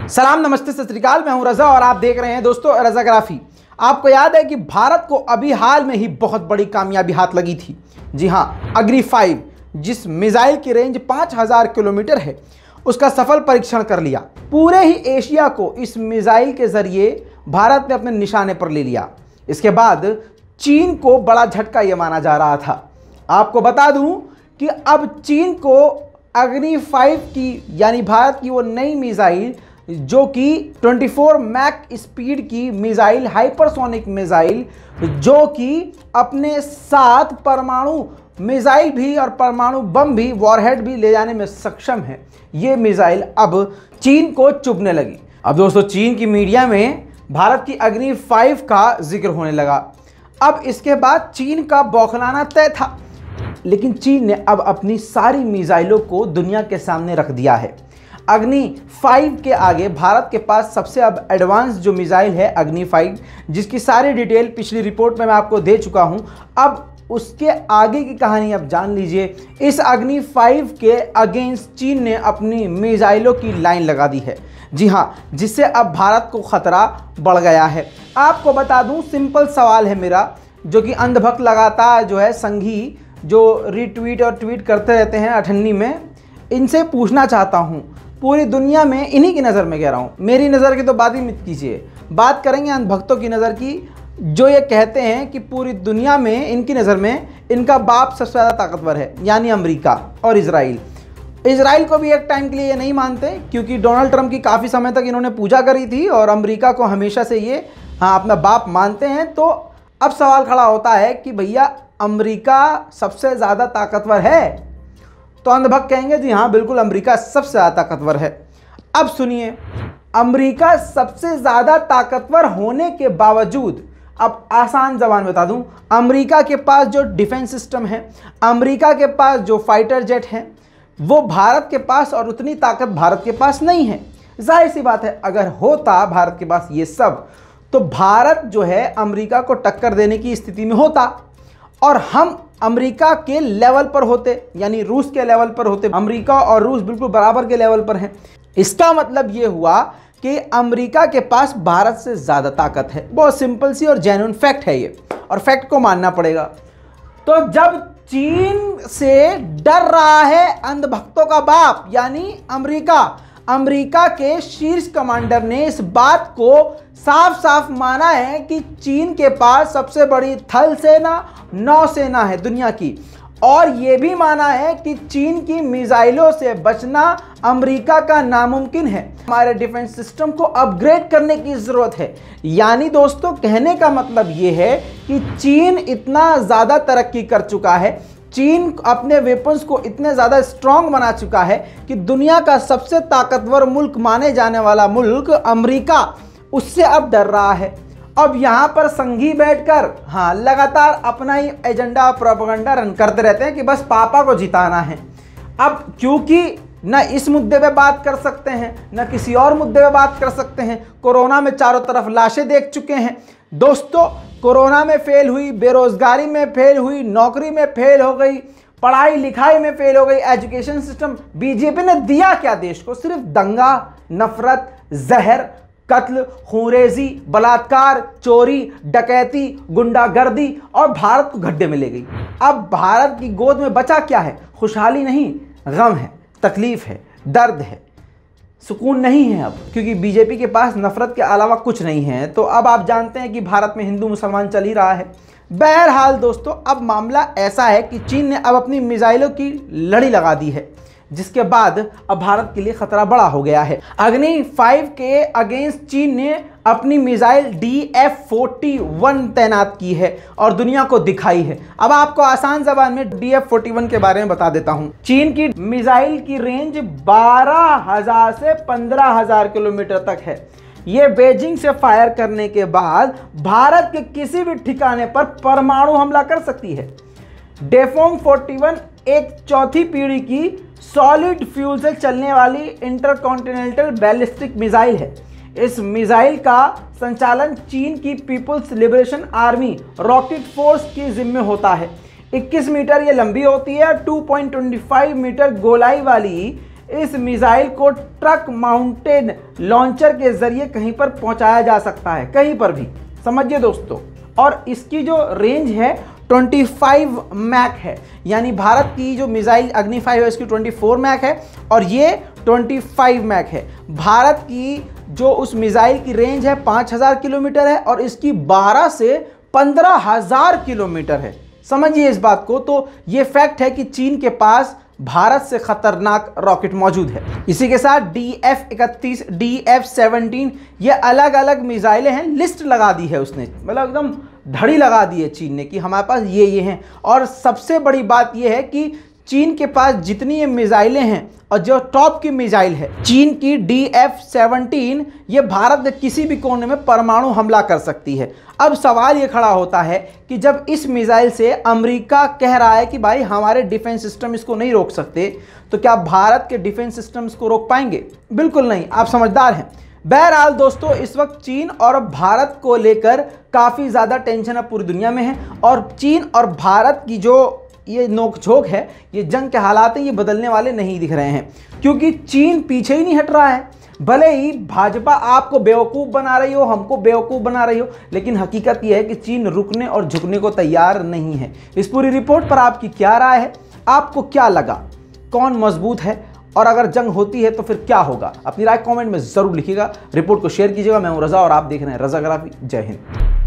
सलाम, नमस्ते, सत श्री अकाल। मैं हूं रजा और आप देख रहे हैं दोस्तों रजाग्राफी। आपको याद है कि भारत को अभी हाल में ही बहुत बड़ी कामयाबी हाथ लगी थी। जी हां, अग्नि 5 जिस मिसाइल की रेंज 5000 किलोमीटर है उसका सफल परीक्षण कर लिया। पूरे ही एशिया को इस मिसाइल के जरिए भारत ने अपने निशाने पर ले लिया। इसके बाद चीन को बड़ा झटका यह माना जा रहा था। आपको बता दूं कि अब चीन को अग्नि 5 की यानी भारत की वो नई मिसाइल जो कि 24 मैक स्पीड की मिसाइल, हाइपरसोनिक मिसाइल, जो कि अपने साथ परमाणु मिसाइल भी और परमाणु बम भी, वॉरहेड भी ले जाने में सक्षम है। ये मिसाइल अब चीन को चुभने लगी। अब दोस्तों चीन की मीडिया में भारत की अग्नि 5 का जिक्र होने लगा। अब इसके बाद चीन का बौखलाना तय था, लेकिन चीन ने अब अपनी सारी मिसाइलों को दुनिया के सामने रख दिया है। अग्नि 5 के आगे भारत के पास सबसे अब एडवांस जो मिसाइल है अग्नि 5, जिसकी सारी डिटेल पिछली रिपोर्ट में मैं आपको दे चुका हूं। अब उसके आगे की कहानी अब जान लीजिए। इस अग्नि 5 के अगेंस्ट चीन ने अपनी मिसाइलों की लाइन लगा दी है। जी हां, जिससे अब भारत को खतरा बढ़ गया है। आपको बता दूं, सिंपल सवाल है मेरा, जो कि अंधभक्त लगातार जो है संघी जो रीट्वीट और ट्वीट करते रहते हैं अठन्नी में, इनसे पूछना चाहता हूं। पूरी दुनिया में इन्हीं की नज़र में कह रहा हूँ, मेरी नज़र की तो बात ही मत कीजिए, बात करेंगे अंधभक्तों की नज़र की, जो ये कहते हैं कि पूरी दुनिया में इनकी नज़र में इनका बाप सबसे ज़्यादा ताकतवर है, यानी अमेरिका और इजराइल। इजराइल को भी एक टाइम के लिए ये नहीं मानते, क्योंकि डोनाल्ड ट्रंप की काफ़ी समय तक इन्होंने पूजा करी थी और अमेरिका को हमेशा से ये अपना बाप मानते हैं। तो अब सवाल खड़ा होता है कि भैया अमेरिका सबसे ज़्यादा ताकतवर है? तो अंधभक्त कहेंगे जी हाँ बिल्कुल, अमेरिका सबसे ज़्यादा ताकतवर है। अब सुनिए, अमेरिका सबसे ज़्यादा ताकतवर होने के बावजूद, अब आसान ज़बान में बता दूं, अमेरिका के पास जो डिफेंस सिस्टम है, अमेरिका के पास जो फाइटर जेट हैं, वो भारत के पास और उतनी ताकत भारत के पास नहीं है। जाहिर सी बात है, अगर होता भारत के पास ये सब, तो भारत जो है अमेरिका को टक्कर देने की स्थिति में होता और हम अमेरिका के लेवल पर होते, यानी रूस के लेवल पर होते। अमेरिका और रूस बिल्कुल बराबर के लेवल पर हैं। इसका मतलब ये हुआ कि अमेरिका के पास भारत से ज़्यादा ताकत है। बहुत सिंपल सी और जेन्युइन फैक्ट है ये, और फैक्ट को मानना पड़ेगा। तो जब चीन से डर रहा है अंधभक्तों का बाप यानी अमेरिका, अमेरिका के शीर्ष कमांडर ने इस बात को साफ साफ माना है कि चीन के पास सबसे बड़ी थल सेना, नौसेना है दुनिया की, और यह भी माना है कि चीन की मिसाइलों से बचना अमेरिका का नामुमकिन है। हमारे डिफेंस सिस्टम को अपग्रेड करने की ज़रूरत है। यानी दोस्तों कहने का मतलब यह है कि चीन इतना ज़्यादा तरक्की कर चुका है, चीन अपने वेपन्स को इतने ज़्यादा स्ट्रॉन्ग बना चुका है कि दुनिया का सबसे ताकतवर मुल्क माने जाने वाला मुल्क अमेरिका उससे अब डर रहा है। अब यहाँ पर संघी बैठकर लगातार अपना ही एजेंडा, प्रोपेगेंडा रन करते रहते हैं कि बस पापा को जिताना है। अब क्योंकि न इस मुद्दे पे बात कर सकते हैं, न किसी और मुद्दे पे बात कर सकते हैं। कोरोना में चारों तरफ लाशें देख चुके हैं दोस्तों। कोरोना में फेल हुई, बेरोजगारी में फेल हुई, नौकरी में फेल हो गई, पढ़ाई लिखाई में फेल हो गई, एजुकेशन सिस्टम। बीजेपी ने दिया क्या देश को? सिर्फ दंगा, नफरत, जहर, कत्ल, खूंरेजी, बलात्कार, चोरी, डकैती, गुंडागर्दी, और भारत को गड्ढे में ले गई। अब भारत की गोद में बचा क्या है? खुशहाली नहीं, गम है, तकलीफ है, दर्द है, सुकून नहीं है अब, क्योंकि बीजेपी के पास नफरत के अलावा कुछ नहीं है। तो अब आप जानते हैं कि भारत में हिंदू मुसलमान चल ही रहा है। बहरहाल दोस्तों, अब मामला ऐसा है कि चीन ने अब अपनी मिसाइलों की लड़ी लगा दी है, जिसके बाद अब भारत के लिए खतरा बड़ा हो गया है। अग्नि 5 के अगेंस्ट चीन ने अपनी मिसाइल DF-41 तैनात की है और दुनिया को दिखाई है। अब आपको आसान जबान में DF-41 के बारे में बता देता हूं। चीन की मिसाइल की रेंज 12,000 से 15,000 किलोमीटर तक है। ये बीजिंग से फायर करने के बाद भारत के किसी भी ठिकाने पर परमाणु हमला कर सकती है। DF-41 एक चौथी पीढ़ी की सॉलिड फ्यूल से चलने वाली इंटरकॉन्टिनेंटल बैलिस्टिक मिसाइल है। इस मिसाइल का संचालन चीन की People's Liberation Army rocket force के जिम्मे होता है। 21 मीटर ये लंबी होती है। 2.25 मीटर गोलाई वाली इस मिसाइल को ट्रक माउंटेड लॉन्चर के जरिए कहीं पर पहुंचाया जा सकता है, कहीं पर भी, समझिए दोस्तों। और इसकी जो रेंज है 25 मैक है, यानी भारत की जो मिसाइल अग्नि 5 है इसकी 24 मैक है और ये 25 मैक है। भारत की जो उस मिसाइल की रेंज है 5000 किलोमीटर है और इसकी 12 से 15,000 किलोमीटर है। समझिए इस बात को। तो ये फैक्ट है कि चीन के पास भारत से खतरनाक रॉकेट मौजूद है। इसी के साथ DF-31, DF-17 ये अलग अलग मिसाइलें हैं, लिस्ट लगा दी है उसने, मतलब एकदम धड़ी लगा दी है चीन ने कि हमारे पास ये हैं। और सबसे बड़ी बात ये है कि चीन के पास जितनी ये मिसाइलें हैं और जो टॉप की मिसाइल है चीन की DF-17, ये भारत के किसी भी कोने में परमाणु हमला कर सकती है। अब सवाल ये खड़ा होता है कि जब इस मिसाइल से अमेरिका कह रहा है कि भाई हमारे डिफेंस सिस्टम इसको नहीं रोक सकते, तो क्या भारत के डिफेंस सिस्टम इसको रोक पाएंगे? बिल्कुल नहीं, आप समझदार हैं। बहरहाल दोस्तों, इस वक्त चीन और भारत को लेकर काफ़ी ज़्यादा टेंशन अब पूरी दुनिया में है और चीन और भारत की जो ये नोकझोंक है, ये जंग के हालात हैं, ये बदलने वाले नहीं दिख रहे हैं, क्योंकि चीन पीछे ही नहीं हट रहा है। भले ही भाजपा आपको बेवकूफ़ बना रही हो, हमको बेवकूफ़ बना रही हो, लेकिन हकीकत यह है कि चीन रुकने और झुकने को तैयार नहीं है। इस पूरी रिपोर्ट पर आपकी क्या राय है? आपको क्या लगा? कौन मजबूत है? और अगर जंग होती है तो फिर क्या होगा? अपनी राय कमेंट में ज़रूर लिखिएगा। रिपोर्ट को शेयर कीजिएगा। मैं हूं रज़ा और आप देख रहे हैं रज़ाग्राफी। जय हिंद।